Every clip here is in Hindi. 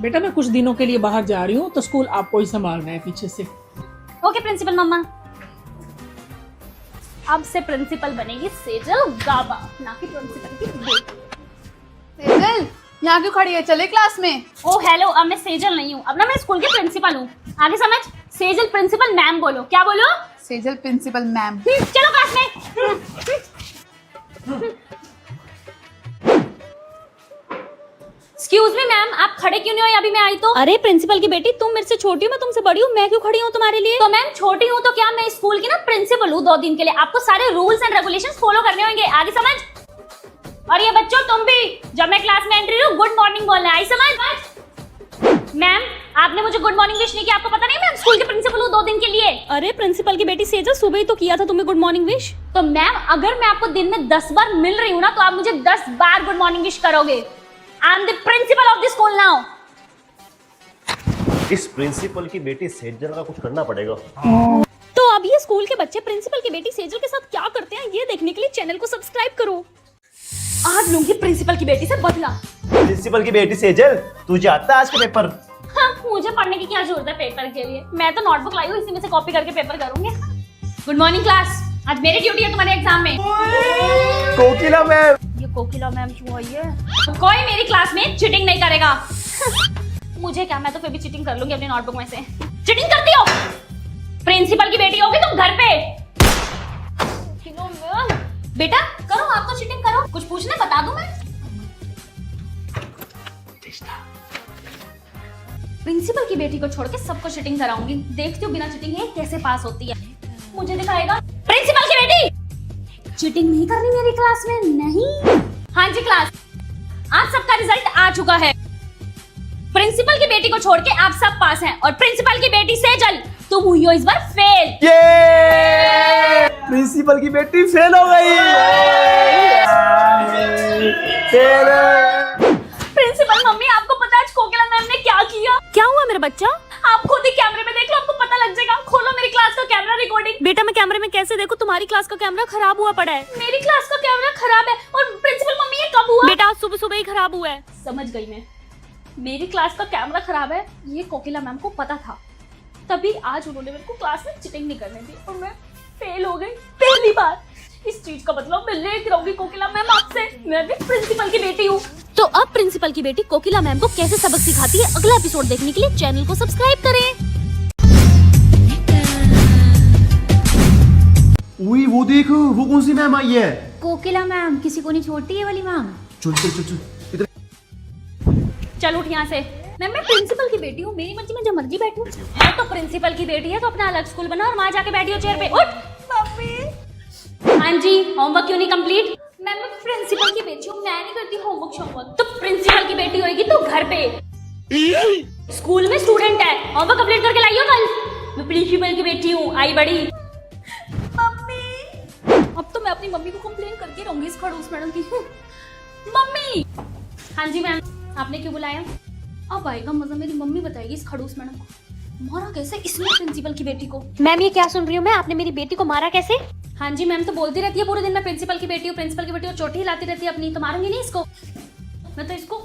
बेटा मैं कुछ दिनों के लिए बाहर जा रही हूँ तो स्कूल आपको ही संभालना है पीछे से। ओके प्रिंसिपल मम्मा। अब से प्रिंसिपल बनेगी सेजल गाबा, ना कि प्रिंसिपल की बेटी। सेजल यहाँ क्यों खड़ी है, चले क्लास में। ओ हेलो, अब मैं सेजल नहीं हूँ, अब ना मैं स्कूल की प्रिंसिपल हूँ। आगे समझ, सेजल प्रिंसिपल मैम बोलो। क्या बोलो? Sejal principal ma'am. चलो क्लास में। एक्सक्यूज मी मैम, आप खड़े क्यों नहीं हो? अभी मैं आई तो। अरे प्रिंसिपल की बेटी, तुम मेरे से छोटी हो, मैं तुमसे बड़ी हूँ, मैं क्यों खड़ी हूँ तुम्हारे लिए? तो मैम छोटी हूँ तो क्या, मैं स्कूल की ना प्रिंसिपल हूँ 2 दिन के लिए। आपको सारे रूल्स एंड रेगुलेशंस फॉलो करने होंगे। आगे समझ। और ये बच्चों तुम भी, जब मैं क्लास में एंट्री लूँ गुड मॉर्निंग बोलना है। आई समझ। मैम आपने मुझे गुड मॉर्निंग विश नहीं किया, आपको पता नहीं मैं स्कूल की प्रिंसिपल हूँ 2 दिन के लिए। अरे प्रिंसिपल की बेटी सेजल, सुबह ही तो किया था तुम्हें गुड मॉर्निंग विश। तो मैम अगर मैं आपको दिन में 10 बार मिल रही हूँ ना, तो आप मुझे 10 बार गुड मॉर्निंग विश करोगे। I am the principle of the school now. इस प्रिंसिपल की बेटी सेजल का कुछ करना पड़ेगा। तो अब ये स्कूल के बच्चे प्रिंसिपल की बेटी सेजल के साथ क्या करते हैं, ये देखने के लिए चैनल को सब्सक्राइब करो। आज लूंगी प्रिंसिपल की बेटी से बदला। प्रिंसिपल की बेटी सेजल, तुझे आता है आज का पेपर? हाँ, मुझे पढ़ने की क्या जरूरत है पेपर के लिए, मैं तो नोटबुक लाई हूँ, इसी में से कॉपी करके पेपर करूंगी। गुड मॉर्निंग क्लास, आज मेरी ड्यूटी है तुम्हारे एग्जाम में। कोकिला मैम। ये कोकिला मैम क्यों आई है? कोई मेरी क्लास में चीटिंग नहीं करेगा। मुझे क्या, मैं तो फिर भी चीटिंग कर लूंगी अपनी नोटबुक में से। चीटिंग करती हो? प्रिंसिपल की बेटी होगी तुम घर पे। बेटा करो, आप तो चीटिंग करो। कुछ पूछना बता दूं मैं? प्रिंसिपल की बेटी को छोड़ के सबको चीटिंग कराऊंगी। देखती हूँ बिना चीटिंग ये कैसे पास होती है। मुझे दिखाएगा। प्रिंसिपल की बेटी, चीटिंग नहीं करनी मेरी क्लास में। नहीं। हाँ जी क्लास, आज सबका रिजल्ट आ चुका है। प्रिंसिपल की बेटी को छोड़ के आप सब पास हैं, और प्रिंसिपल की बेटी सेजल, तुम हुई हो इस बार फेल। ये प्रिंसिपल की बेटी फेल हो गई। प्रिंसिपल मम्मी, आपको पता है आज कोकिला मैम ने क्या किया? क्या हुआ मेरा बच्चा? आप खुद ही कैमरे में देख लो, आपको पता लग जाएगा। खोलो मेरी क्लास का कैमरा रिकॉर्डिंग। बेटा मैं कैमरे में कैसे देखूं? तुम्हारी क्लास का कैमरा खराब हुआ पड़ा है। मेरी क्लास का कैमरा खराब है? और प्रिंसिपल मम्मी ये कब हुआ? बेटा आज सुबह सुबह ही खराब हुआ है। समझ गई मैं, मेरी क्लास का कैमरा खराब है ये कोकिला मैम को पता था, तभी आज उन्होंने मेरे को क्लास में चीटिंग नहीं करने दी और मैं फेल हो गई पहली बार। इस चीज का बदला मैं लेकर रहूंगी कोकिला मैम आपसे। मैं भी प्रिंसिपल की बेटी हूँ। तो अब प्रिंसिपल की बेटी कोकिला मैम को कैसे सबक सिखाती है, अगला एपिसोड देखने के लिए चैनल को सब्सक्राइब करें। उई वो देख, वो कौन सी मैम आई है? कोकिला मैम, किसी को नहीं छोड़ती है वाली मैम। चल चल चल चल। चल उठ यहाँ से। मैम मैं प्रिंसिपल की बेटी हूँ, मेरी मर्जी में जब मर्जी बैठूं। मैं तो प्रिंसिपल की बेटी है तो अपना अलग स्कूल बना और वहाँ जाके बैठी हो चेयर पे। उठ मम्मी। हाँ जी, होमवर्क क्यों नहीं कंप्लीट? मैम मैं प्रिंसिपल की बेटी हूँ, मैं नहीं करती होमवर्क। तो प्रिंसिपल की बेटी होगी तो घर पे स्कूल में स्टूडेंट है, होमवर्क कंप्लीट करके लाइयो कल। मैं प्रिंसिपल की बेटी हूँ, आई बड़ी। मम्मी, अब तो मैं अपनी मम्मी को कंप्लेन करके रहूंगी इस खड़ूस मैडम की। मम्मी। हाँ जी मैम, आपने क्यों बुलाया? अब आएगा मजा, मेरी मम्मी बताएगी इस खड़ूस मैडम को मारा कैसे इसने प्रिंसिपल की बेटी को। मैम ये क्या सुन रही हूँ मैं, आपने मेरी बेटी को मारा कैसे? हाँ जी मैम, तो बोलती रहती है पूरे दिन मैं प्रिंसिपल की बेटी हूँ, प्रिंसिपल की बेटी और चोटी हिलाती रहती है अपनी। तो मारूंगी नहीं इसको, मैं तो इसको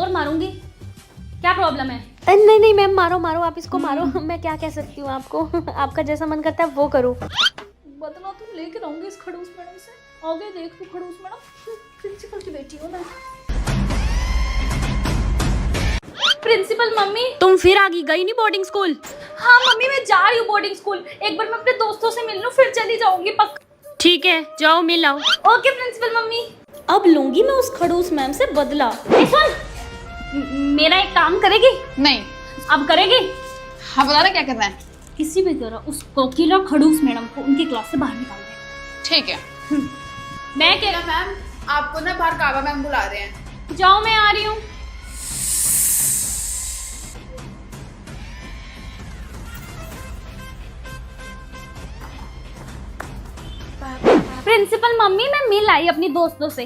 और मारूंगी। क्या प्रॉब्लम है? नहीं नहीं मैम, मारो मारो, आप इसको मारो। मैं क्या कह सकती हूँ आपको, आपका जैसा मन करता है वो करो। बदला तो लेके रहूंगी इस खड़ूस मैडम से। आगे देख तू खड़ूस मैडम, प्रिंसिपल की बेटी हूँ मैं। प्रिंसिपल मम्मी, तुम फिर आ गई नहीं बोर्डिंग स्कूल? हाँ मम्मी मैं जा रही हूँ बोर्डिंग स्कूल, एक बार मैं अपने दोस्तों से मिल लूँ फिर चली जाऊंगी पक्का। ठीक है जाओ मिल आओ। Okay principal mummy. अब लूंगी मैं उस खड़ूस मैम से बदला। सुन, मेरा एक काम करेगी? नहीं। अब करेगी? हाँ बता रहे क्या करना है? किसी भी तरह उस कोकिला खड़ूस मैडम को उनकी क्लास से बाहर निकाल दे। ठीक है। मैं कह रहा मैम आपको ना बाहर काबा मैम बुला रहे हैं। जाओ मैं आ रही हूँ। प्रिंसिपल मम्मी मैं मिल आई अपनी दोस्तों से,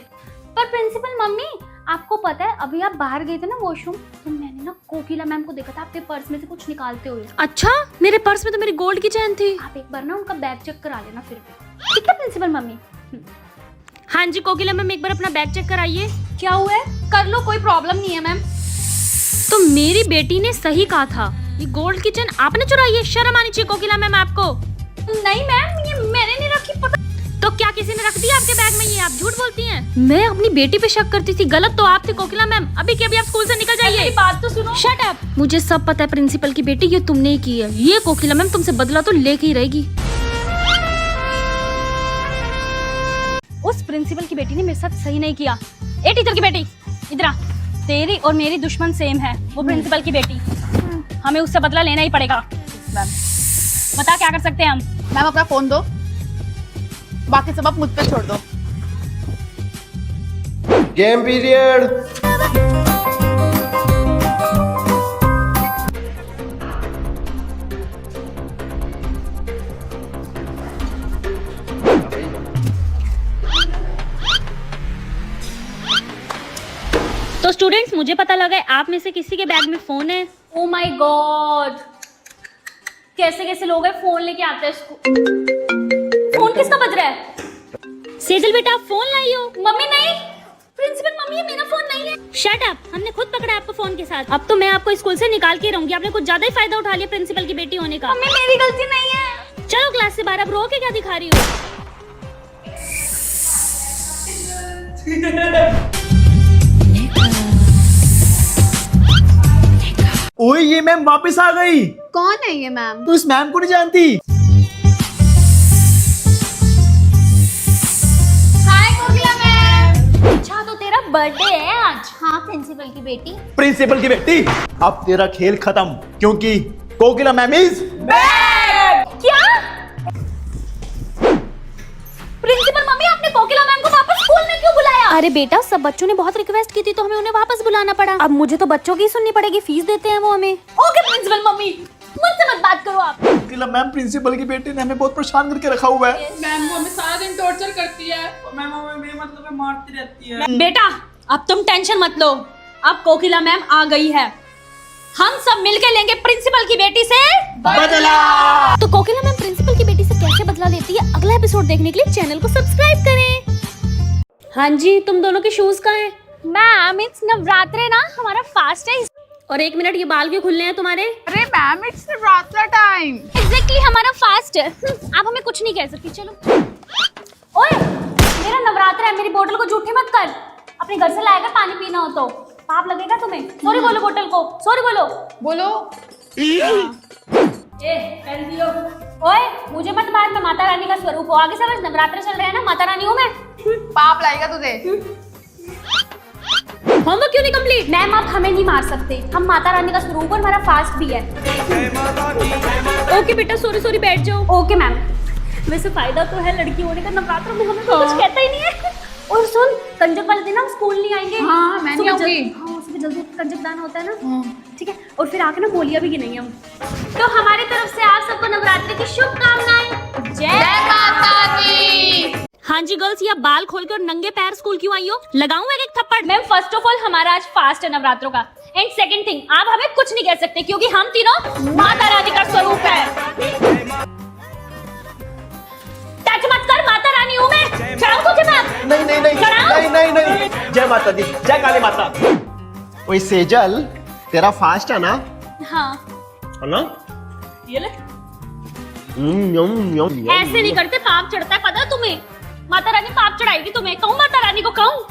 पर प्रिंसिपल मम्मी आपको पता है अभी आप बाहर गए थे ना वॉशरूम, तो मैंने ना कोकिला मैम को देखा था आपके पर्स में से कुछ निकालते हुए। अच्छा, मेरे पर्स में तो मेरी गोल्ड की चेन थी। आप एक बार ना उनका बैग चेक करा लेना फिर भी। ठीक है प्रिंसिपल मम्मी। हाँ जी कोकिला मैम, एक बार अपना बैग चेक कराइए। क्या हुआ है? कर लो, कोई प्रॉब्लम नहीं है मैम। मेरी बेटी ने सही कहा था, ये गोल्ड किचन आपने चुराई है। शर्म आनी चाहिए कोकिला मैम आपको। नहीं मैम, ये मैंने नहीं रखी। पता तो क्या किसी ने रख दिया आपके बैग में? ये आप झूठ बोलती हैं। मैं अपनी बेटी पे शक करती थी, गलत तो आप थे कोकिला मैम। अभी के अभी आप स्कूल से निकल जाइए। मेरी बात तो सुनो। Shut up. मुझे सब पता है प्रिंसिपल की बेटी, ये तुमने ही की है। ये कोकिला मैम तुमसे बदला तो लेके ही रहेगी। उस प्रिंसिपल की बेटी ने मेरे साथ सही नहीं किया। ए टीचर की बेटी, इधर आ। तेरी और मेरी दुश्मन सेम है, वो प्रिंसिपल की बेटी। हमें उससे बदला लेना ही पड़ेगा। मैम बता क्या कर सकते हैं हम? मैम अपना फोन दो, बाकी सब आप मुझ पे छोड़ दो। Game period. तो स्टूडेंट्स, मुझे पता लगा है आप में से किसी के बैग में फोन है। ओ माय गॉड, कैसे कैसे लोग हैं फोन लेके आते हैं फोन किसका बज रहा है? सेजल बेटा, आप फोन लाई हो? मम्मी नहीं, प्रिंसिपल मम्मी, ये मेरा फोन नहीं है। शट अप, हमने खुद पकड़ा आपको फोन के साथ। अब तो मैं आपको स्कूल से निकाल के रहूंगी। आपने कुछ ज्यादा ही फायदा उठा लिया प्रिंसिपल की बेटी होने का। मम्मी मेरी गलती नहीं है। चलो क्लास से बाहर। अब रो के क्या दिखा रही हो? ओए ये मैम वापस आ गई। कौन है ये मैम? तू इस मैम को नहीं जानती? हाय कोकिला मैम। अच्छा, तो तेरा बर्थडे है आज? हाँ प्रिंसिपल की बेटी। प्रिंसिपल की बेटी, अब तेरा खेल खत्म, क्योंकि कोकिला मैम इज क्या? प्रिंसिपल मम्मी, आपने कोकिला मैम को वापस स्कूल में क्यों बुलाया? अरे बेटा, सब बच्चों ने बहुत रिक्वेस्ट की थी तो हमें उन्हें वापस बुलाना पड़ा। अब मुझे तो बच्चों की सुननी पड़ेगी, फीस देते हैं वो हमें। ओके प्रिंसिपल मम्मी, मुझसे मत बात करो आप। कोकिला मैम, प्रिंसिपल की बेटी ने हमें बहुत परेशान करके रखा हुआ है। मैम वो हमें सारा दिन टॉर्चर करती है। मैम हमें बेमतलब मारती रहती है। बेटा, अब तुम टेंशन मत लो, अब कोकिला मैम आ गई है। हम सब मिलके लेंगे प्रिंसिपल की बेटी से बदला। तो कोकिला मैम प्रिंसिपल की बेटी से कैसे बदला लेती है, अगला एपिसोड देखने के लिए चैनल को सब्सक्राइब करें। हाँ जी, तुम दोनों के शूज कहाँ हैं? मैम इट्स नवरात्रे ना, हमारा फास्ट है। और एक मिनट, ये बाल क्यों खुले हैं तुम्हारे? अरे ma'am it's Navratra time. Exactly, हमारा फास्ट है। आप हमें कुछ नहीं कह सकती। चलो। ओए, मेरा नवरात्रा है, मेरी बोतल को झूठी मत कर। अपने घर से लाएगा पानी पीना हो तो पाप लगेगा तुम्हें। सॉरी बोलो बोतल को, सॉरी बोलो। बोलो। ओए, मुझे मत मार, मैं माता रानी का स्वरूप हूँ। आगे समझ, नवरात्र चल रहे हैं ना, माता रानी हूँ मैं। पाप लाएगा तुझे। होमवर्क क्यों नहीं कंप्लीट? मैम आप हमें नहीं मार सकते, हम माता रानी का स्वरूप और हमारा फास्ट भी है। ओके बेटा, सॉरी सॉरी, बैठ जाओ। Okay ma'am. वैसे फायदा तो है लड़की होने का, नवरात्र में हमें तो कुछ कहता ही नहीं है। और सुन, कंजक वाले दिन हम स्कूल नहीं आएंगे। हाँ, मैं नहीं आऊंगी। हाँ, उसमें जल्दी कंजक दान होता है ना, ठीक है। और फिर आके ना बोलिया भी गिनेंगे हम। तो हमारी तरफ से आप सबको नवरात्रि की शुभकामनाएं। जय माता दी। हाँ जी गर्ल्स, ये बाल खोल के और नंगे पैर स्कूल क्यों आई हो? लगाऊं एक एक थप्पड़? मैम फर्स्ट ऑफ ऑल हमारा आज फास्ट है नवरात्रों का, एंड सेकंड थिंग, आप हमें कुछ नहीं कह सकते क्योंकि हम तीनों माता रानी का स्वरूप है। टच मत कर, माता रानी हूँ मैं। चढ़ाऊं तुझे मैं? नहीं नहीं नहीं नहीं नहीं नहीं। जय माता दी, जय काली माता। ओए सेजल, तेरा फास्ट है ना? हाँ। है ना? ये ले। यम। ऐसे नहीं करते, पाप चढ़ता है, पता है तुम्हें? माता रानी पाप चढ़ाएगी तुम्हें। कहूँ माता रानी को? कहूँ?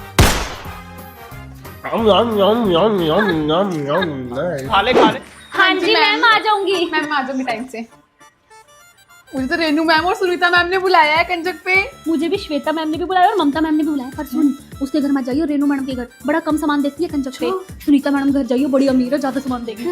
खा ले खा ले। हाँ जी मैम, आ जाऊंगी। मैम आ जाऊंगी टाइम से। मुझे तो रेनू मैम और सुनीता मैम ने बुलाया है कंजक पे। मुझे भी श्वेता मैम ने भी बुलाया और ममता मैम ने भी बुलाया। पर सुन, उसके घर मत जाइयो, रेनू मैडम के घर बड़ा कम सामान देती है कंजक पे। सुनीता मैडम घर जाइयो, बड़ी अमीर है, ज्यादा सामान देगी।